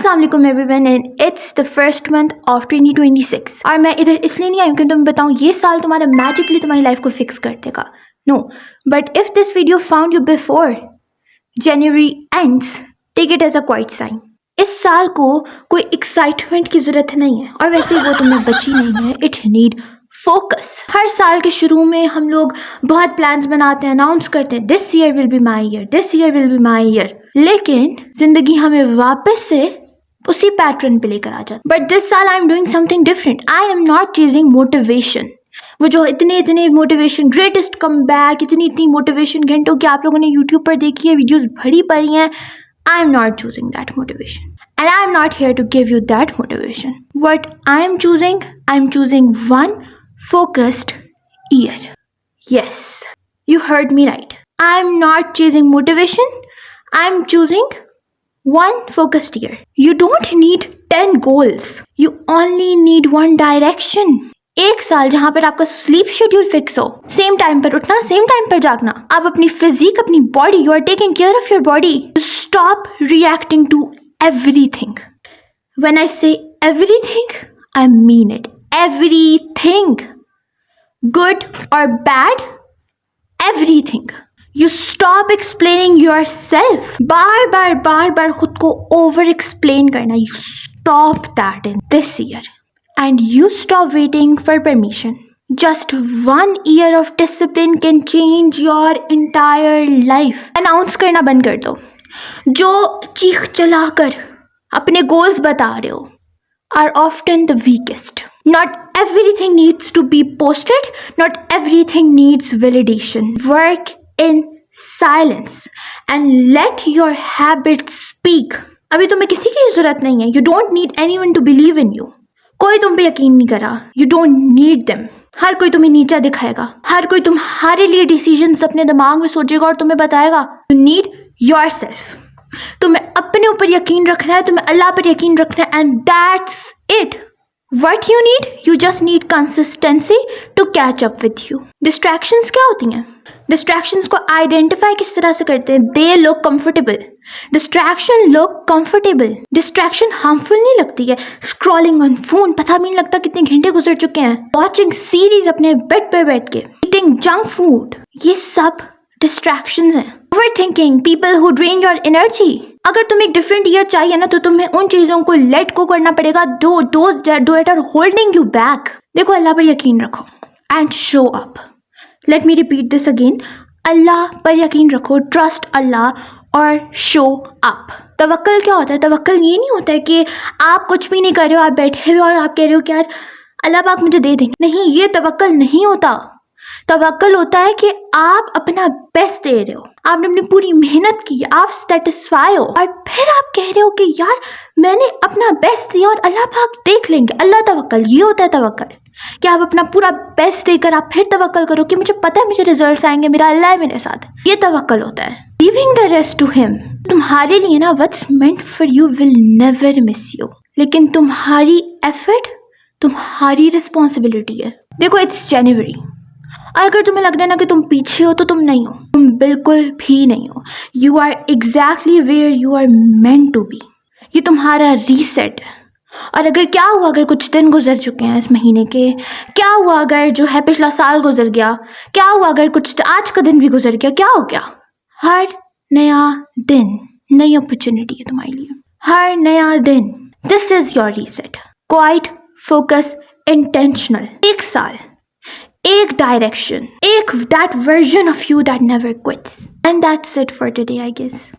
अस्सलाम वालेकुम everyone and it's the first month of 2026 और मैं इधर इसलिए नहीं आई हूँ कि तुम्हें बताऊँ ये साल तुम्हारा मैजिकली तुम्हारी लाइफ को फिक्स कर देगा. No, but if this video found you before January ends, take it as a quiet sign. इस साल को कोई एक्साइटमेंट की जरूरत नहीं है और वैसे वो तुम्हें बची नहीं है. It need focus. हर साल के शुरू में हम लोग बहुत प्लान्स बनाते हैं, अनाउंस करते हैं this year will be my year, this year will be my year. लेकिन जिंदगी हमें वापस से उसी पैटर्न पे लेकर आ जाती. बट दिस साल I am doing something different. I am not chasing motivation. वो जो इतने मोटिवेशन, ग्रेटेस्ट कम बैक, इतनी मोटिवेशन घंटों की आप लोगों ने यूट्यूब पर देखी है, वीडियोज भरी पड़ी हैं. I am not choosing that motivation and I am not here to give you that motivation. What I am choosing one focused year. Yes, you heard me right. I am not chasing motivation. I am choosing one focused year. You don't need 10 goals. You only need one direction. एक साल जहां पर आपका sleep schedule fix हो, same time पर उठना, same time पर जागना, आप अपनी फिजिक, अपनी body, you are taking care of your body. Stop reacting to everything. When I say everything, I mean it. Everything, good और bad, everything. You stop explaining yourself. बार बार खुद को ओवर एक्सप्लेन करना. You stop that in this year. And you stop waiting for permission. Just 1 year of discipline can change your entire life. Announce करना बंद कर दो. जो चीख चलाकर अपने goals बता रहे हो are often the weakest. Not everything needs to be posted. Not everything needs validation. Work in silence and let your habits speak. अभी तुम्हें किसी की जरूरत नहीं है. You don't need anyone to believe in you. कोई तुम पे यकीन नहीं करा. You don't need them. हर कोई तुम्हें नीचा दिखाएगा. हर कोई तुम्हारे लिए डिसीजंस अपने दिमाग में सोचेगा और तुम्हें बताएगा. You need yourself. तुम्हें अपने ऊपर यकीन रखना है, तुम्हें अल्लाह पर यकीन रखना है, and that's it. What you need, you just need consistency to catch up with you. Distractions क्या होती हैं? डिस्ट्रैक्शंस को आइडेंटिफाई किस तरह से करते हैं? They look comfortable. Distraction look comfortable. Distraction harmful नहीं लगती है. स्क्रॉलिंग ऑन फोन, पता भी नहीं लगता कितने घंटे गुजर चुके हैं. वॉचिंग सीरीज अपने बेड पर बैठ के, ईटिंग जंक फूड, ये सब डिस्ट्रैक्शंस हैं. Overthinking, people who drain your energy. अगर तुम्हें एक डिफरेंट ईयर चाहिए ना, तो तुम्हें उन चीजों को लेट को करना पड़ेगा. Those that are holding you back. देखो, अल्लाह पर यकीन रखो and show up. Let me repeat this again. अल्लाह पर यकीन रखो, ट्रस्ट अल्लाह और शो अप. तवक्कल क्या होता है? तवक्कल ये नहीं होता है कि आप कुछ भी नहीं कर रहे हो, आप बैठे हुए और आप कह रहे हो कि यार अल्लाह पाक मुझे दे देंगे. नहीं, ये तवक्कल नहीं होता. तवक्कल होता है कि आप अपना बेस्ट दे रहे हो, आपने अपनी पूरी मेहनत की, आप सेटिस्फाई हो, और फिर आप कह रहे हो कि यार मैंने अपना बेस्ट दिया और अल्लाह पाक देख लेंगे. अल्लाह तवक्कल ये होता है. तवक्कल कि आप अपना पूरा बेस्ट देकर आप फिर तवक्कल करो कि मुझे पता है मुझे रिजल्ट्स आएंगे, मेरा अल्लाह है मेरे साथ. ये तवक्कल होता है. Leaving the rest to him. तुम्हारे लिए ना what's meant for you will never miss you. लेकिन तुम्हारी एफर्ट तुम्हारी रिस्पॉन्सिबिलिटी है. देखो, इट्स जनवरी और अगर तुम्हें लग रहा है ना कि तुम पीछे हो, तो तुम नहीं हो. तुम बिल्कुल भी नहीं हो. You are exactly where you are meant to be. ये तुम्हारा रीसेट है. और अगर क्या हुआ, अगर कुछ दिन गुजर चुके हैं इस महीने के, क्या हुआ अगर जो है पिछला साल गुजर गया, क्या हुआ अगर कुछ आज का दिन भी गुजर गया, क्या हो गया? हर नया दिन नई अपॉर्चुनिटी है तुम्हारे लिए. हर नया दिन. This is your reset. Quiet, focus, intentional. एक साल, एक डायरेक्शन, एक that version of you that never quits. And that's it for today, I guess.